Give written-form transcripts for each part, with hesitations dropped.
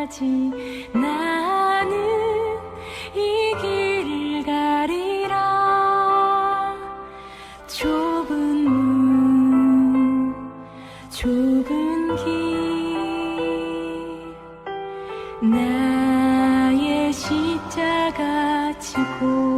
맞아지 나는 이 길을 가리라. 좁은 문 좁은 길 나의 십자가 지고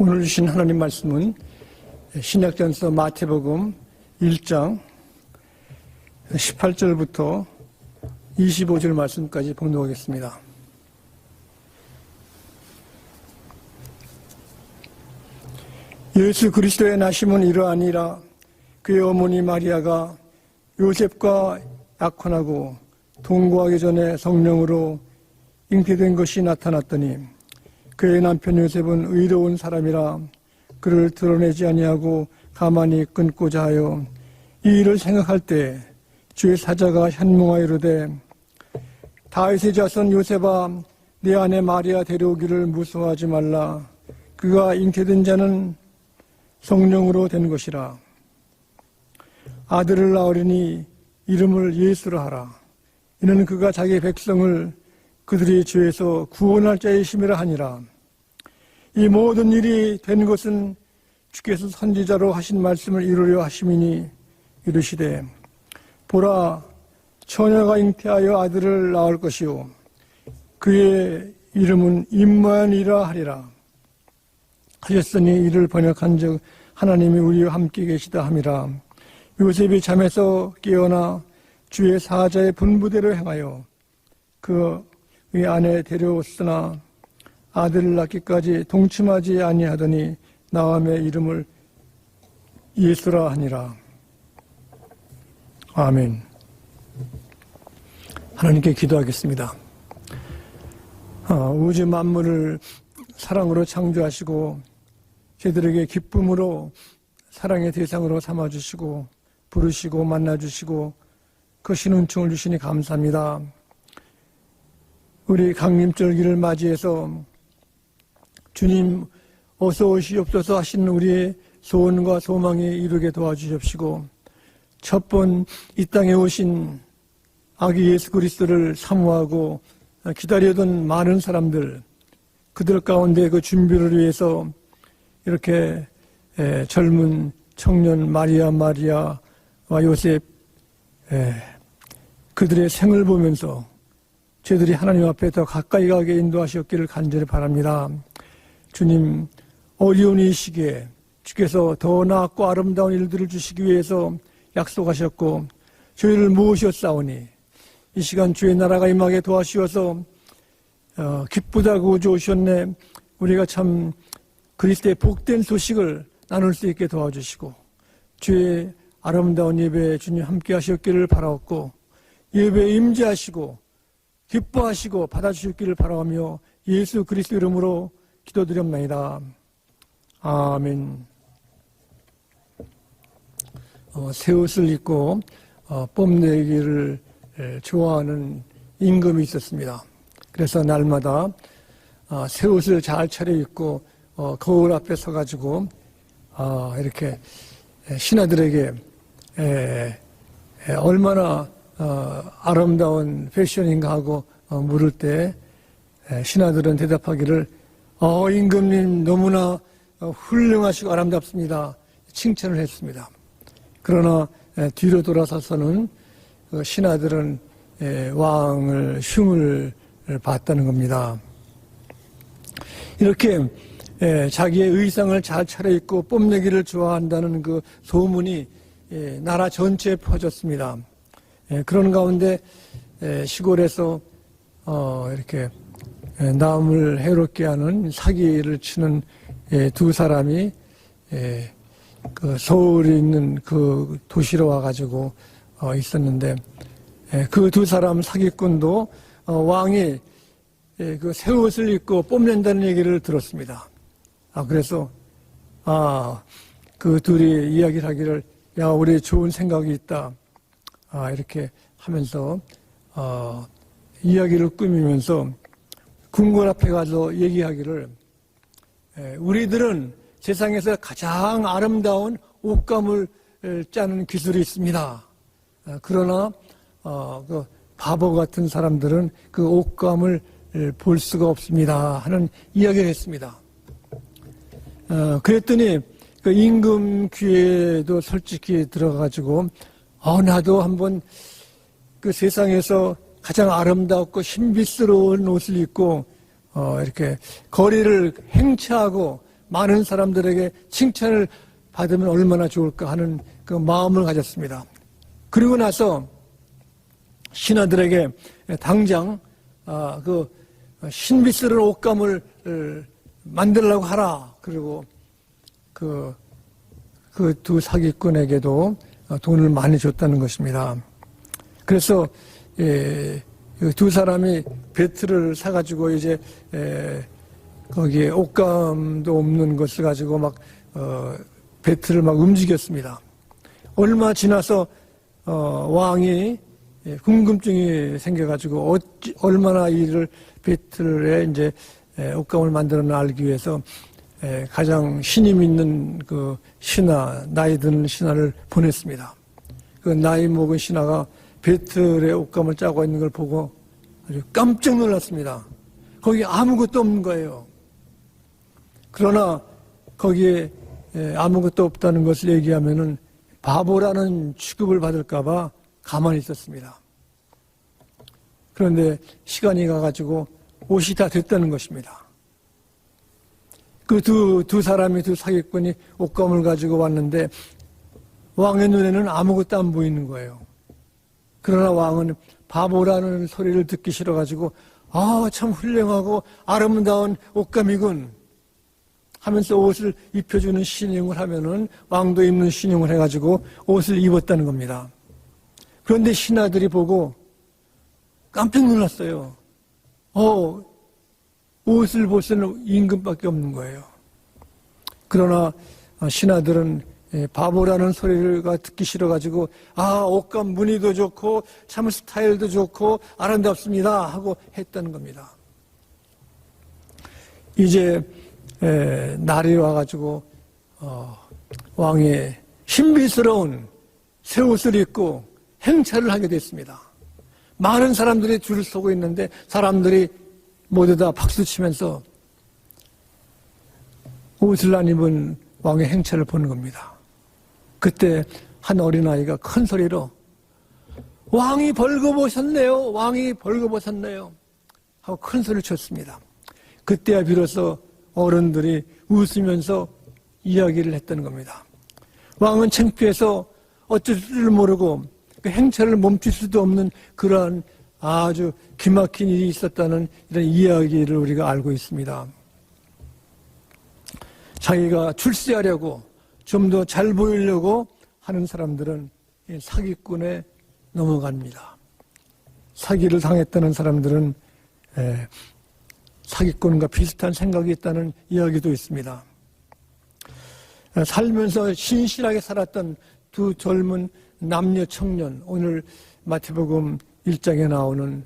오늘 주신 하나님 말씀은 신약전서 마태복음 1장 18절부터 25절 말씀까지 봉독하겠습니다. 예수 그리스도의 나심은 이러하니라. 그의 어머니 마리아가 요셉과 약혼하고 동거하기 전에 성령으로 잉태된 것이 나타났더니 그의 남편 요셉은 의로운 사람이라 그를 드러내지 아니하고 가만히 끊고자 하여 이 일을 생각할 때 주의 사자가 현몽하여 이르되 다윗의 자손 요셉아 내 아내 마리아 데려오기를 무서워하지 말라. 그가 잉태된 자는 성령으로 된 것이라. 아들을 낳으리니 이름을 예수라 하라. 이는 그가 자기 백성을 그들의 죄에서 구원할 자의 힘이라 하니라. 이 모든 일이 된 것은 주께서 선지자로 하신 말씀을 이루려 하심이니 이르시되 보라 처녀가 잉태하여 아들을 낳을 것이요 그의 이름은 임마누엘이라 하리라 하셨으니 이를 번역한 즉 하나님이 우리와 함께 계시다 함이라. 요셉이 잠에서 깨어나 주의 사자의 분부대로 행하여 그의 아내 데려왔으나 아들을 낳기까지 동침하지 아니하더니 나음의 이름을 예수라 하니라. 아멘. 하나님께 기도하겠습니다. 우주 만물을 사랑으로 창조하시고 저희들에게 기쁨으로 사랑의 대상으로 삼아주시고 부르시고 만나주시고 그 신은총을 주시니 감사합니다. 우리 강림절기를 맞이해서 주님 어서 오시옵소서 하시는 우리의 소원과 소망이 이루게 도와주십시고 첫 번 이 땅에 오신 아기 예수 그리스도를 사모하고 기다리던 많은 사람들 그들 가운데 그 준비를 위해서 이렇게 젊은 청년 마리아와 요셉 그들의 생을 보면서 저희들이 하나님 앞에 더 가까이 가게 인도하시옵기를 간절히 바랍니다. 주님 어려운 이 시기에 주께서 더 나았고 아름다운 일들을 주시기 위해서 약속하셨고 저희를 모으셨사오니 이 시간 주의 나라가 임하게 도와주셔서 기쁘다고 좋으셨네. 우리가 참 그리스도의 복된 소식을 나눌 수 있게 도와주시고 주의 아름다운 예배에 주님 함께 하셨기를 바라옵고 예배에 임재하시고 기뻐하시고 받아주셨기를 바라오며 예수 그리스도 이름으로 기도드렸나이다. 아멘. 새 옷을 입고 뽐내기를 좋아하는 임금이 있었습니다. 그래서 날마다 새 옷을 잘 차려입고 거울 앞에 서가지고 이렇게 신하들에게 얼마나 아름다운 패션인가 하고 물을 때 신하들은 대답하기를 임금님 너무나 훌륭하시고 아름답습니다. 칭찬을 했습니다. 그러나 뒤로 돌아서서는 신하들은 왕을 흉을 봤다는 겁니다. 이렇게 자기의 의상을 잘 차려입고 뽐내기를 좋아한다는 그 소문이 나라 전체에 퍼졌습니다. 그런 가운데 시골에서 이렇게 남을 해롭게 하는 사기를 치는 두 사람이 그 서울에 있는 그 도시로 와가지고 있었는데 그 두 사람 사기꾼도 왕이 그 새 옷을 입고 뽐낸다는 얘기를 들었습니다. 그래서 그 둘이 이야기를 하기를 야 우리 좋은 생각이 있다. 이렇게 하면서 이야기를 꾸미면서 궁궐 앞에 가서 얘기하기를 우리들은 세상에서 가장 아름다운 옷감을 짜는 기술이 있습니다. 그러나 그 바보 같은 사람들은 그 옷감을 볼 수가 없습니다. 하는 이야기를 했습니다. 그랬더니 그 임금 귀에도 솔직히 들어가지고 나도 한번 그 세상에서 가장 아름답고 신비스러운 옷을 입고 이렇게 거리를 행차하고 많은 사람들에게 칭찬을 받으면 얼마나 좋을까 하는 그 마음을 가졌습니다. 그리고 나서 신하들에게 당장 그 신비스러운 옷감을 만들려고 하라. 그리고 그 두 사기꾼에게도 돈을 많이 줬다는 것입니다. 그래서 두 사람이 배틀을 사가지고 이제 거기에 옷감도 없는 것을 가지고 막 배틀을 막 움직였습니다. 얼마 지나서 왕이 궁금증이 생겨가지고 얼마나 이를 배틀에 이제 옷감을 만들었나 알기 위해서 가장 신임 있는 그 신하, 나이 든 신하를 보냈습니다. 그 나이 먹은 신하가 배틀에 옷감을 짜고 있는 걸 보고 아주 깜짝 놀랐습니다. 거기 아무것도 없는 거예요. 그러나 거기에 아무것도 없다는 것을 얘기하면은 바보라는 취급을 받을까봐 가만히 있었습니다. 그런데 시간이 가가지고 옷이 다 됐다는 것입니다. 그 두 사람이, 두 사기꾼이 옷감을 가지고 왔는데 왕의 눈에는 아무것도 안 보이는 거예요. 그러나 왕은 바보라는 소리를 듣기 싫어가지고 참 훌륭하고 아름다운 옷감이군 하면서 옷을 입혀주는 신용을 하면은 왕도 입는 신용을 해가지고 옷을 입었다는 겁니다. 그런데 신하들이 보고 깜짝 놀랐어요. 옷을 벗은 임금밖에 없는 거예요. 그러나 신하들은 바보라는 소리가 듣기 싫어가지고 옷감 무늬도 좋고 참 스타일도 좋고 아름답습니다 하고 했다는 겁니다. 이제 날이 와가지고 왕이 신비스러운 새 옷을 입고 행차를 하게 됐습니다. 많은 사람들이 줄을 서고 있는데 사람들이 모두 다 박수치면서 옷을 안 입은 왕의 행차를 보는 겁니다. 그때 한 어린아이가 큰 소리로 왕이 벌거벗었네요. 왕이 벌거벗었네요. 하고 큰 소리를 쳤습니다. 그때야 비로소 어른들이 웃으면서 이야기를 했다는 겁니다. 왕은 창피해서 어쩔 줄 모르고 그 행차를 멈출 수도 없는 그러한 아주 기막힌 일이 있었다는 이런 이야기를 우리가 알고 있습니다. 자기가 출세하려고 좀 더 잘 보이려고 하는 사람들은 사기꾼에 넘어갑니다. 사기를 당했다는 사람들은 사기꾼과 비슷한 생각이 있다는 이야기도 있습니다. 살면서 신실하게 살았던 두 젊은 남녀 청년, 오늘 마태복음 1장에 나오는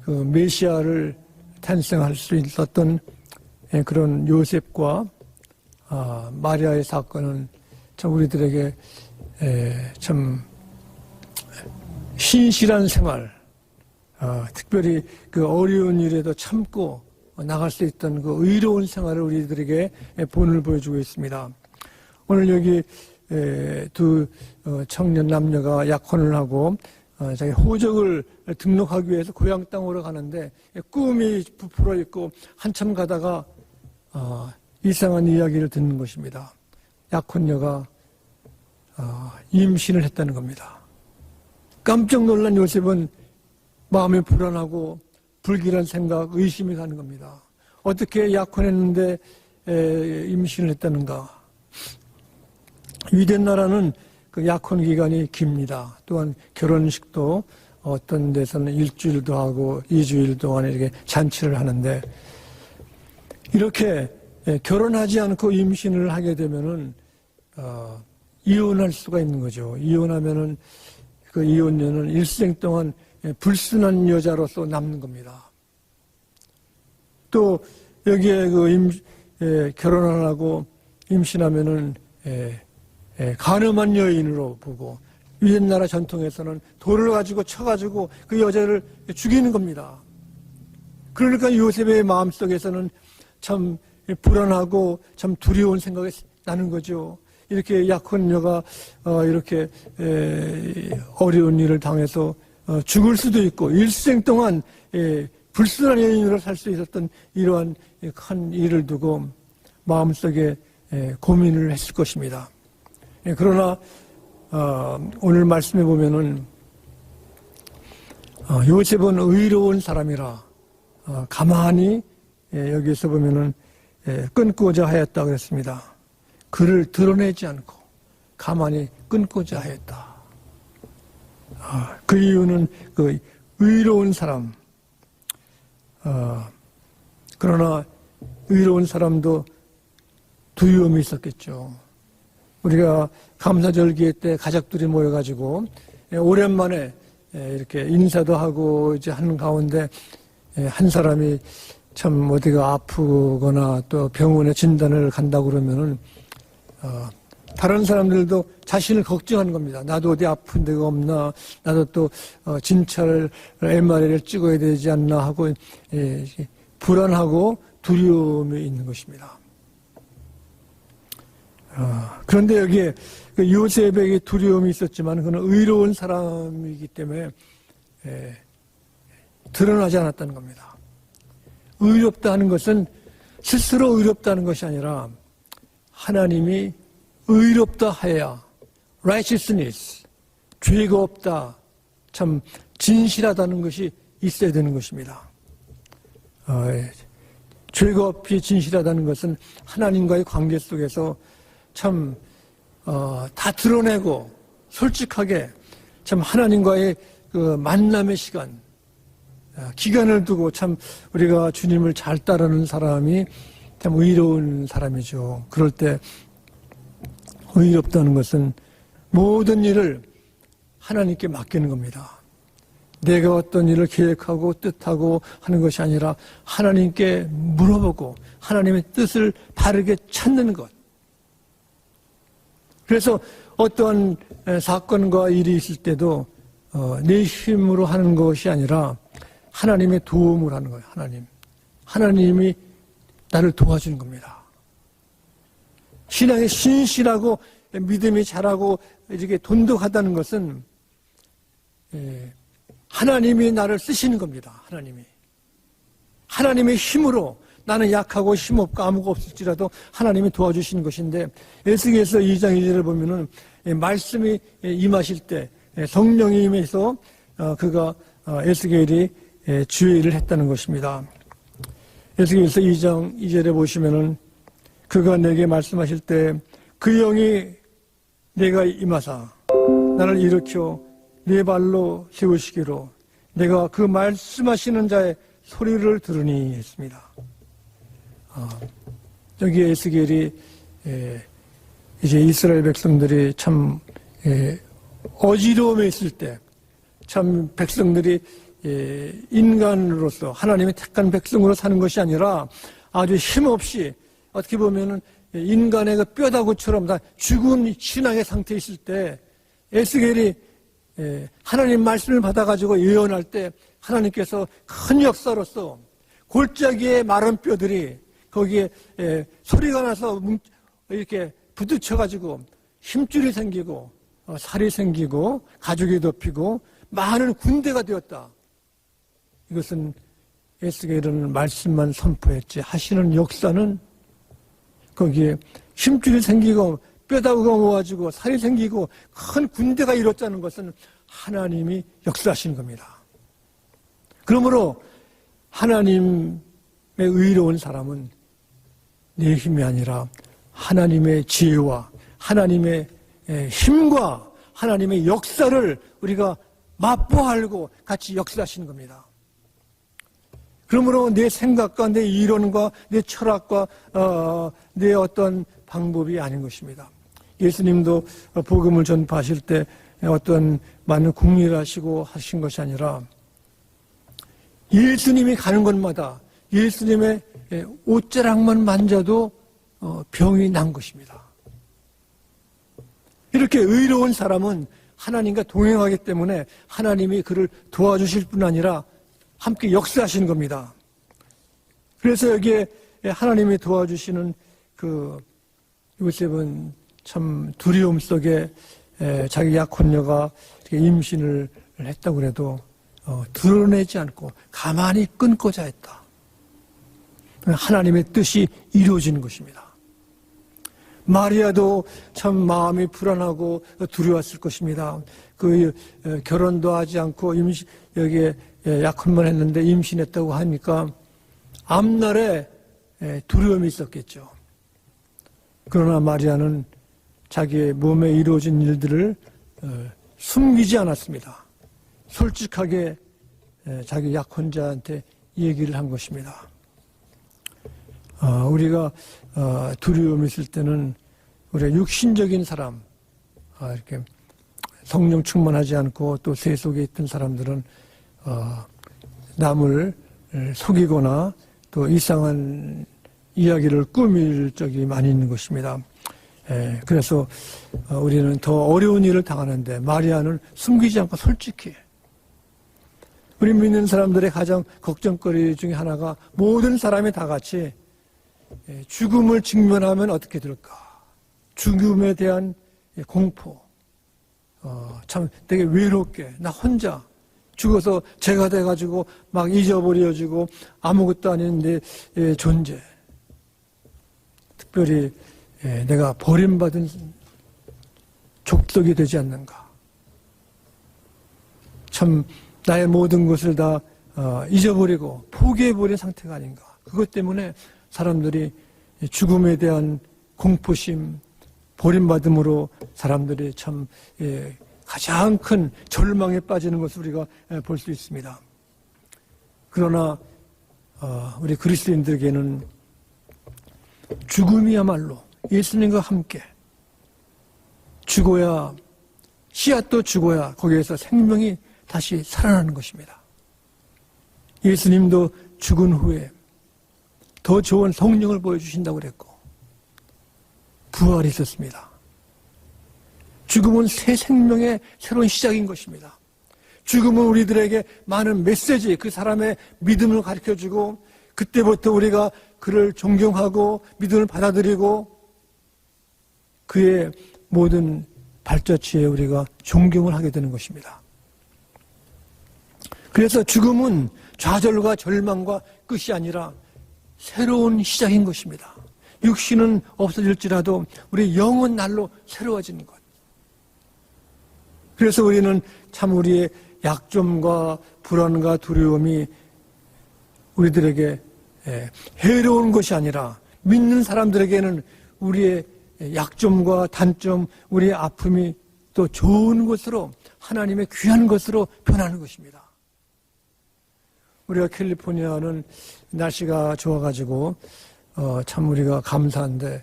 그 메시아를 탄생할 수 있었던 그런 요셉과 마리아의 사건은 참 우리들에게 참 신실한 생활, 특별히 그 어려운 일에도 참고 나갈 수 있던 그 의로운 생활을 우리들에게 본을 보여주고 있습니다. 오늘 여기 두 청년 남녀가 약혼을 하고 자기 호적을 등록하기 위해서 고향 땅으로 가는데 꿈이 부풀어 있고 한참 가다가 이상한 이야기를 듣는 것입니다. 약혼녀가 임신을 했다는 겁니다. 깜짝 놀란 요셉은 마음이 불안하고 불길한 생각, 의심이 가는 겁니다. 어떻게 약혼했는데 임신을 했다는가? 유대 나라는 그 약혼 기간이 깁니다. 또한 결혼식도 어떤 데서는 일주일도 하고 2주일 동안 이렇게 잔치를 하는데 이렇게 결혼하지 않고 임신을 하게 되면은 이혼할 수가 있는 거죠. 이혼하면은 그 이혼녀는 일생 동안 불순한 여자로서 남는 겁니다. 또 여기에 결혼 안 하고 임신하면은 가늠한 여인으로 보고 유대나라 전통에서는 돌을 가지고 쳐가지고 그 여자를 죽이는 겁니다. 그러니까 요셉의 마음속에서는 참 불안하고 참 두려운 생각이 나는 거죠. 이렇게 약혼녀가 이렇게 어려운 일을 당해서 죽을 수도 있고 일생 동안 불순한 여인으로 살 수 있었던 이러한 큰 일을 두고 마음속에 고민을 했을 것입니다. 그러나 오늘 말씀해 보면은 요셉은 의로운 사람이라 가만히 여기서 보면은 끊고자 하였다 그랬습니다. 그를 드러내지 않고 가만히 끊고자 하였다. 그 이유는 그 의로운 사람. 그러나 의로운 사람도 두려움이 있었겠죠. 우리가 감사절기 때 가족들이 모여가지고 오랜만에 이렇게 인사도 하고 이제 하는 가운데 한 사람이 참 어디가 아프거나 또 병원에 진단을 간다고 그러면은 다른 사람들도 자신을 걱정하는 겁니다. 나도 어디 아픈 데가 없나, 나도 또 진찰을 MRI를 찍어야 되지 않나 하고 불안하고 두려움이 있는 것입니다. 그런데 여기에 그 요셉에게 두려움이 있었지만 그는 의로운 사람이기 때문에 드러나지 않았다는 겁니다. 의롭다 하는 것은 스스로 의롭다는 것이 아니라 하나님이 의롭다 하여야 righteousness, 죄가 없다, 참 진실하다는 것이 있어야 되는 것입니다. 죄가 없이 진실하다는 것은 하나님과의 관계 속에서 참 다 드러내고 솔직하게 참 하나님과의 그 만남의 시간, 기간을 두고 참 우리가 주님을 잘 따르는 사람이 참 의로운 사람이죠. 그럴 때 의롭다는 것은 모든 일을 하나님께 맡기는 겁니다. 내가 어떤 일을 계획하고 뜻하고 하는 것이 아니라 하나님께 물어보고 하나님의 뜻을 바르게 찾는 것. 그래서 어떠한 사건과 일이 있을 때도 내 힘으로 하는 것이 아니라 하나님의 도움을 하는 거예요. 하나님이 나를 도와주는 겁니다. 신앙에 신실하고 믿음이 잘하고 이렇게 돈독하다는 것은 하나님이 나를 쓰시는 겁니다. 하나님의 힘으로 나는 약하고 힘없고 아무것도 없을지라도 하나님이 도와주시는 것인데 에스겔서 2장 2절을 보면은 말씀이 임하실 때 성령이 임해서 그가 에스겔이 주의를 했다는 것입니다. 에스겔서 2장 2절에 보시면은 그가 내게 말씀하실 때 그 영이 내가 임하사 나를 일으켜 네 발로 세우시기로 내가 그 말씀하시는 자의 소리를 들으니 했습니다. 여기 에스겔이 이제 이스라엘 백성들이 참 어지러움에 있을 때 참 백성들이 인간으로서 하나님의 택한 백성으로 사는 것이 아니라 아주 힘없이 어떻게 보면은 인간의 그 뼈다구처럼 다 죽은 신앙의 상태에 있을 때 에스겔이 하나님 말씀을 받아가지고 예언할 때 하나님께서 큰 역사로서 골짜기의 마른 뼈들이 거기에 소리가 나서 이렇게 부딪혀가지고 힘줄이 생기고 살이 생기고 가죽이 덮이고 많은 군대가 되었다. 이것은 에스겔은 말씀만 선포했지 하시는 역사는 거기에 힘줄이 생기고 뼈다구가 모아지고 살이 생기고 큰 군대가 이뤘다는 것은 하나님이 역사하시는 겁니다. 그러므로 하나님의 의로운 사람은 내 힘이 아니라 하나님의 지혜와 하나님의 힘과 하나님의 역사를 우리가 맛보알고 같이 역사하시는 겁니다. 그러므로 내 생각과 내 이론과 내 철학과 내 어떤 방법이 아닌 것입니다. 예수님도 복음을 전파하실 때 어떤 많은 궁리를 하시고 하신 것이 아니라 예수님이 가는 곳마다 예수님의 옷자락만 만져도 병이 난 것입니다. 이렇게 의로운 사람은 하나님과 동행하기 때문에 하나님이 그를 도와주실 뿐 아니라 함께 역사하시는 겁니다. 그래서 여기에 하나님이 도와주시는 그 요셉은 참 두려움 속에 자기 약혼녀가 임신을 했다고 해도 드러내지 않고 가만히 끊고자 했다. 하나님의 뜻이 이루어지는 것입니다. 마리아도 참 마음이 불안하고 두려웠을 것입니다. 그 결혼도 하지 않고 여기에 약혼만 했는데 임신했다고 하니까 앞날에 두려움이 있었겠죠. 그러나 마리아는 자기의 몸에 이루어진 일들을 숨기지 않았습니다. 솔직하게 자기 약혼자한테 얘기를 한 것입니다. 우리가 두려움이 있을 때는 우리가 육신적인 사람, 이렇게 성령 충만하지 않고 또 세속에 있던 사람들은 남을 속이거나 또 이상한 이야기를 꾸밀 적이 많이 있는 것입니다. 그래서 우리는 더 어려운 일을 당하는데 마리아는 숨기지 않고 솔직히 우리 믿는 사람들의 가장 걱정거리 중에 하나가 모든 사람이 다 같이 죽음을 직면하면 어떻게 될까? 죽음에 대한 공포, 참 되게 외롭게 나 혼자 죽어서 죄가 돼가지고 막 잊어버려지고 아무것도 아닌 내 존재, 특별히 내가 버림받은 족속이 되지 않는가. 참 나의 모든 것을 다 잊어버리고 포기해버린 상태가 아닌가. 그것 때문에 사람들이 죽음에 대한 공포심, 버림받음으로 사람들이 참 가장 큰 절망에 빠지는 것을 우리가 볼 수 있습니다. 그러나 우리 그리스도인들에게는 죽음이야말로 예수님과 함께 죽어야, 씨앗도 죽어야 거기에서 생명이 다시 살아나는 것입니다. 예수님도 죽은 후에 더 좋은 성령을 보여주신다고 그랬고 부활이 있었습니다. 죽음은 새 생명의 새로운 시작인 것입니다. 죽음은 우리들에게 많은 메시지, 그 사람의 믿음을 가르쳐주고 그때부터 우리가 그를 존경하고 믿음을 받아들이고 그의 모든 발자취에 우리가 존경을 하게 되는 것입니다. 그래서 죽음은 좌절과 절망과 끝이 아니라 새로운 시작인 것입니다. 육신은 없어질지라도 우리 영은 날로 새로워지는 것. 그래서 우리는 참 우리의 약점과 불안과 두려움이 우리들에게 해로운 것이 아니라 믿는 사람들에게는 우리의 약점과 단점, 우리의 아픔이 또 좋은 것으로, 하나님의 귀한 것으로 변하는 것입니다. 우리가 캘리포니아는 날씨가 좋아가지고 참 우리가 감사한데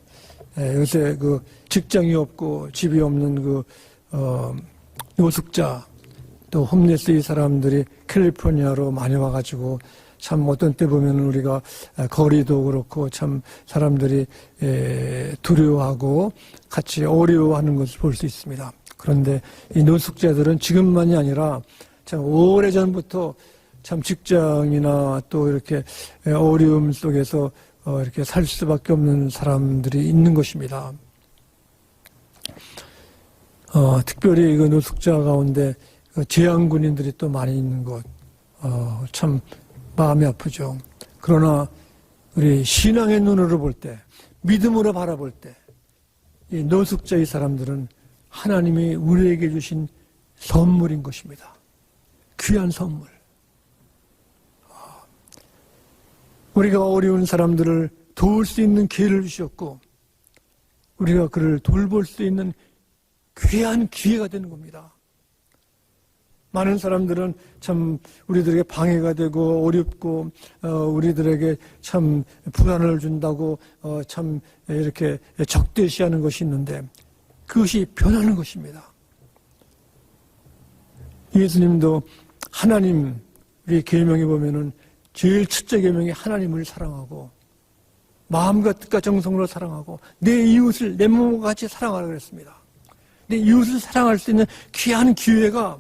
요새 그 직장이 없고 집이 없는 그 노숙자 또 홈레스 이 사람들이 캘리포니아로 많이 와가지고 참 어떤 때 보면 우리가 거리도 그렇고 참 사람들이 두려워하고 같이 어려워하는 것을 볼 수 있습니다. 그런데 이 노숙자들은 지금만이 아니라 참 오래전부터 참 직장이나 또 이렇게 어려움 속에서 이렇게 살 수밖에 없는 사람들이 있는 것입니다. 특별히 그 노숙자 가운데 재향군인들이 또 많이 있는 것, 참 마음이 아프죠. 그러나 우리 신앙의 눈으로 볼 때, 믿음으로 바라볼 때, 이 노숙자의 사람들은 하나님이 우리에게 주신 선물인 것입니다. 귀한 선물. 우리가 어려운 사람들을 도울 수 있는 기회를 주셨고 우리가 그를 돌볼 수 있는 귀한 기회가 되는 겁니다. 많은 사람들은 참 우리들에게 방해가 되고 어렵고 우리들에게 참 불안을 준다고 참 이렇게 적대시하는 것이 있는데 그것이 변하는 것입니다. 예수님도 하나님, 우리 계명에 보면은 제일 첫째 계명이 하나님을 사랑하고 마음과 뜻과 정성으로 사랑하고 내 이웃을 내 몸과 같이 사랑하라 그랬습니다. 내 이웃을 사랑할 수 있는 귀한 기회가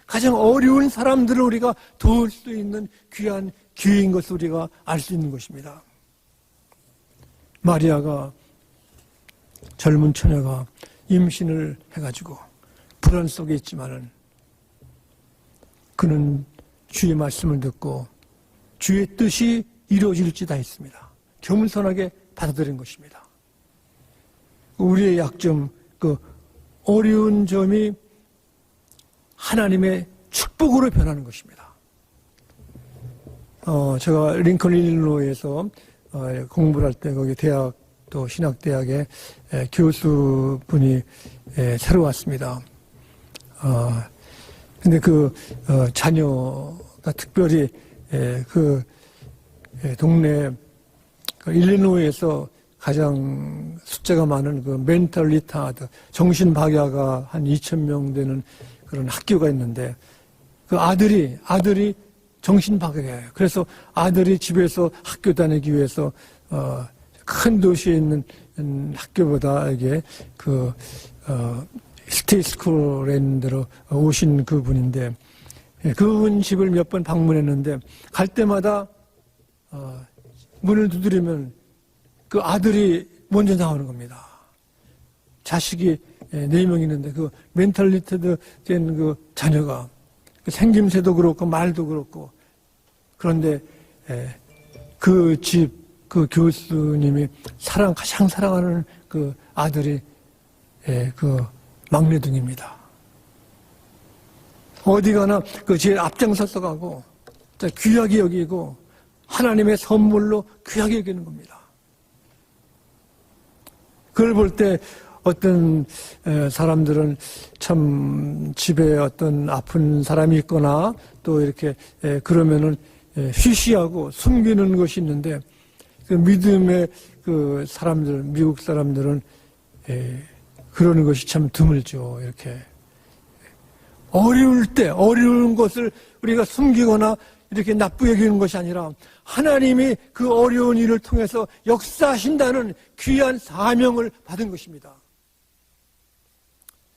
가장 어려운 사람들을 우리가 도울 수 있는 귀한 기회인 것을 우리가 알 수 있는 것입니다. 마리아가 젊은 처녀가 임신을 해가지고 불안 속에 있지만은 그는 주의 말씀을 듣고 주의 뜻이 이루어질지다 했습니다. 겸손하게 받아들인 것입니다. 우리의 약점, 그 어려운 점이 하나님의 축복으로 변하는 것입니다. 제가 링컨 일리노이에서 공부를 할 때 거기 대학 또 신학대학에 교수분이 새로 왔습니다. 근데 그 자녀가 특별히 그 동네 일리노이에서 가장 숫자가 많은 그 멘탈 리타드 정신박야가 한 2,000명 되는 그런 학교가 있는데 그 아들이 정신박야예요. 그래서 아들이 집에서 학교 다니기 위해서 큰 도시에 있는 학교보다 이게 그 스테이 스쿨에 있는 데로 오신 그분인데 그분 집을 몇 번 방문했는데 갈 때마다 문을 두드리면 그 아들이 먼저 나오는 겁니다. 자식이 4명 있는데 그 멘탈리티드 된 그 자녀가 생김새도 그렇고 말도 그렇고 그런데 그 집 그 교수님이 가장 사랑하는 그 아들이 그 막내둥입니다. 어디 가나 그 제일 앞장서서 가고 귀하게 여기고 하나님의 선물로 귀하게 여기는 겁니다. 그걸 볼 때 어떤 사람들은 참 집에 어떤 아픈 사람이 있거나 또 이렇게 그러면은 쉬쉬하고 숨기는 것이 있는데 그 믿음의 그 사람들, 미국 사람들은 그러는 것이 참 드물죠. 이렇게 어려울 때 어려운 것을 우리가 숨기거나 이렇게 나쁘게 여기는 것이 아니라 하나님이 그 어려운 일을 통해서 역사하신다는 귀한 사명을 받은 것입니다.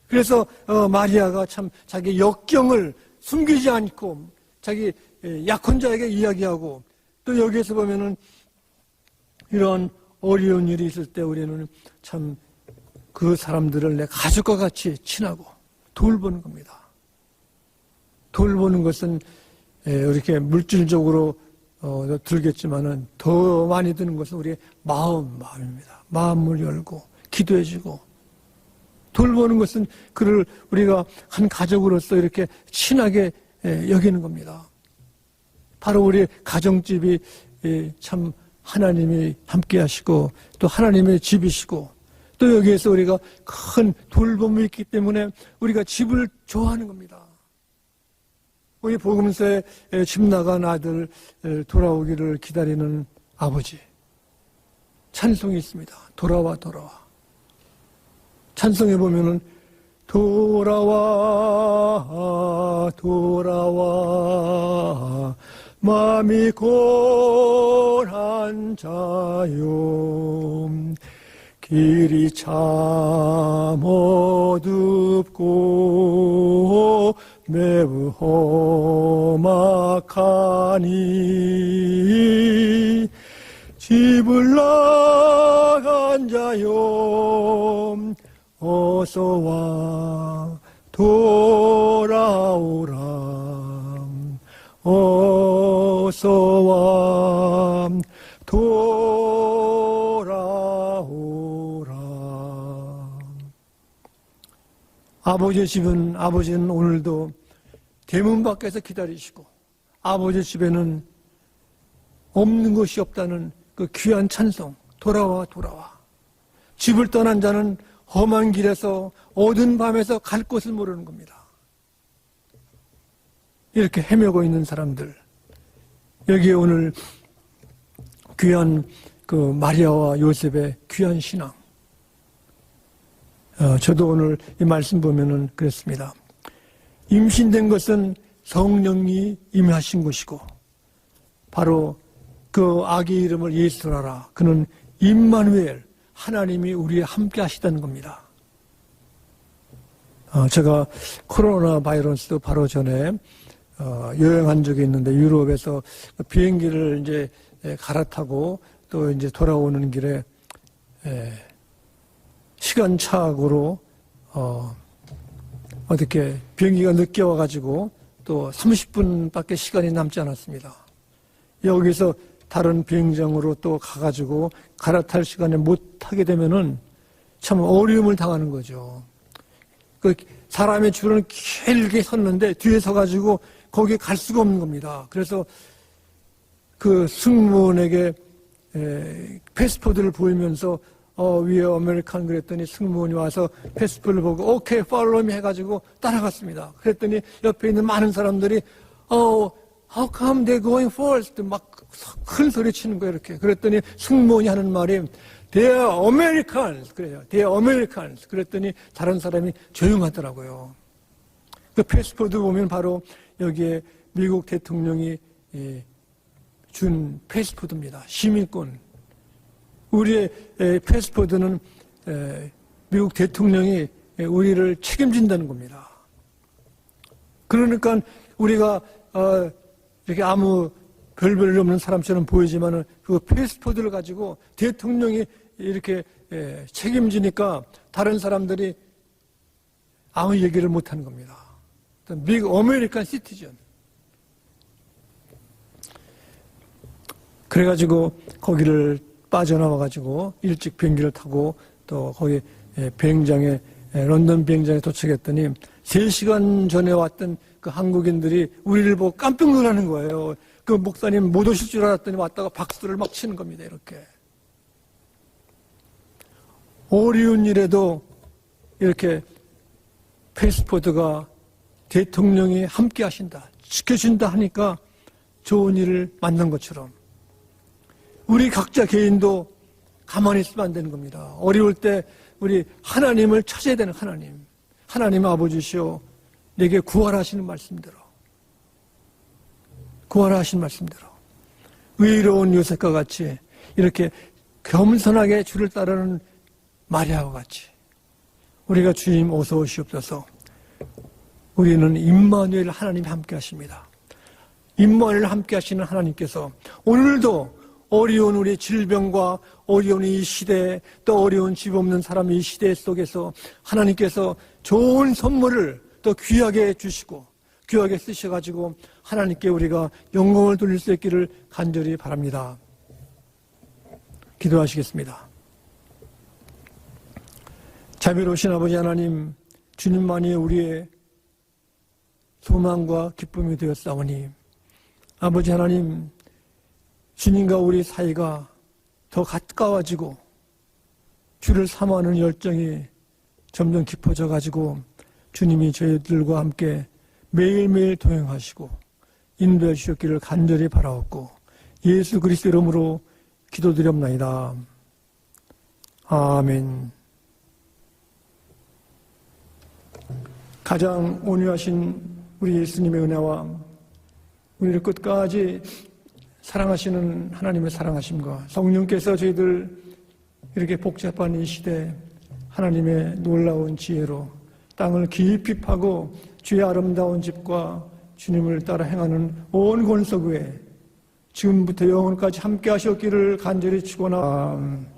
그래서 마리아가 참 자기 역경을 숨기지 않고 자기 약혼자에게 이야기하고 또 여기에서 보면은 이런 어려운 일이 있을 때 우리는 참 그 사람들을 내 가족과 같이 친하고 돌보는 겁니다. 돌보는 것은 이렇게 물질적으로 들겠지만은 더 많이 드는 것은 우리의 마음입니다. 마음을 열고 기도해주고 돌보는 것은 그를 우리가 한 가족으로서 이렇게 친하게 여기는 겁니다. 바로 우리 가정집이 참 하나님이 함께 하시고 또 하나님의 집이시고 또 여기에서 우리가 큰 돌봄이 있기 때문에 우리가 집을 좋아하는 겁니다. 우리 복음서에 집 나간 아들 돌아오기를 기다리는 아버지 찬송이 있습니다. 돌아와 돌아와. 찬송에 보면은 돌아와 돌아와 마음이 고난 자요 길이 참 어둡고 매우 험악하니 집을 나간 자요 어서와 돌아오라 어서와 돌아오라. 아버지는 오늘도 대문 밖에서 기다리시고 아버지 집에는 없는 것이 없다는 그 귀한 찬송 돌아와 돌아와. 집을 떠난 자는 험한 길에서 어두운 밤에서 갈 곳을 모르는 겁니다. 이렇게 헤매고 있는 사람들 여기에 오늘 귀한 그 마리아와 요셉의 귀한 신앙 저도 오늘 이 말씀 보면은 그랬습니다. 임신된 것은 성령이 임하신 것이고 바로 그 아기 이름을 예수라라. 그는 임마누엘 하나님이 우리와 함께 하시다는 겁니다. 제가 코로나 바이러스 바로 전에 여행한 적이 있는데 유럽에서 비행기를 이제 갈아타고 또 이제 돌아오는 길에 시간착오로 어떻게 비행기가 늦게 와가지고 또 30분밖에 시간이 남지 않았습니다. 여기서 다른 비행장으로 또 가가지고 갈아탈 시간에 못 타게 되면은 참 어려움을 당하는 거죠. 그 사람의 줄은 길게 섰는데 뒤에 서가지고 거기에 갈 수가 없는 겁니다. 그래서 그 승무원에게 패스포드를 보이면서 위에 아메리칸 그랬더니 승무원이 와서 패스포드를 보고 오케이 팔로우 미 해가지고 따라갔습니다. 그랬더니 옆에 있는 많은 사람들이 how come they're going first? 막 큰 소리 치는 거예요, 이렇게. 그랬더니 승무원이 하는 말이 they're Americans. 그래요. they're Americans. 그랬더니 다른 사람이 조용하더라고요. 그 패스포드 보면 바로 여기에 미국 대통령이 준 패스포드입니다. 시민권. 우리의 패스포드는 미국 대통령이 우리를 책임진다는 겁니다. 그러니까 우리가 이렇게 아무 별별 없는 사람처럼 보이지만은 그 패스포드를 가지고 대통령이 이렇게 책임지니까 다른 사람들이 아무 얘기를 못하는 겁니다. 미국 아메리칸 시티즌. 그래가지고 거기를 빠져나와가지고 일찍 비행기를 타고 또 거기 비행장에 런던 비행장에 도착했더니 3시간 전에 왔던 그 한국인들이 우리를 보고 깜짝 놀라는 거예요. 그 목사님 못 오실 줄 알았더니 왔다가 박수를 막 치는 겁니다. 이렇게. 어려운 일에도 이렇게 패스포드가 대통령이 함께 하신다, 지켜준다 하니까 좋은 일을 만난 것처럼 우리 각자 개인도 가만히 있으면 안 되는 겁니다. 어려울 때 우리 하나님을 찾아야 되는 하나님. 하나님 아버지시오, 내게 구하라 하시는 말씀대로. 구하라 하신 말씀대로. 의로운 요셉과 같이 이렇게 겸손하게 주를 따르는 마리아와 같이 우리가 주님 어서 오시옵소서. 우리는 임마누엘 하나님이 함께 하십니다. 임마누엘 함께 하시는 하나님께서 오늘도 어려운 우리 질병과 어려운 이 시대, 또 어려운 집 없는 사람의 이 시대 속에서 하나님께서 좋은 선물을 또 귀하게 주시고 귀하게 쓰셔가지고 하나님께 우리가 영광을 돌릴 수 있기를 간절히 바랍니다. 기도하시겠습니다. 자비로우신 아버지 하나님, 주님만이 우리의 소망과 기쁨이 되었사오니 아버지 하나님, 주님과 우리 사이가 더 가까워지고 주를 사모하는 열정이 점점 깊어져 가지고 주님이 저희들과 함께 매일매일 동행하시고 인도해 주셨기를 간절히 바라옵고 예수 그리스도 이름으로 기도드렸나이다. 아멘. 가장 온유하신 우리 예수님의 은혜와 우리를 끝까지 사랑하시는 하나님의 사랑하심과 성령께서 저희들 이렇게 복잡한 이 시대 하나님의 놀라운 지혜로 땅을 깊이 파고 주의 아름다운 집과 주님을 따라 행하는 온 권속 위에 지금부터 영원까지 함께 하셨기를 간절히 축원합니다.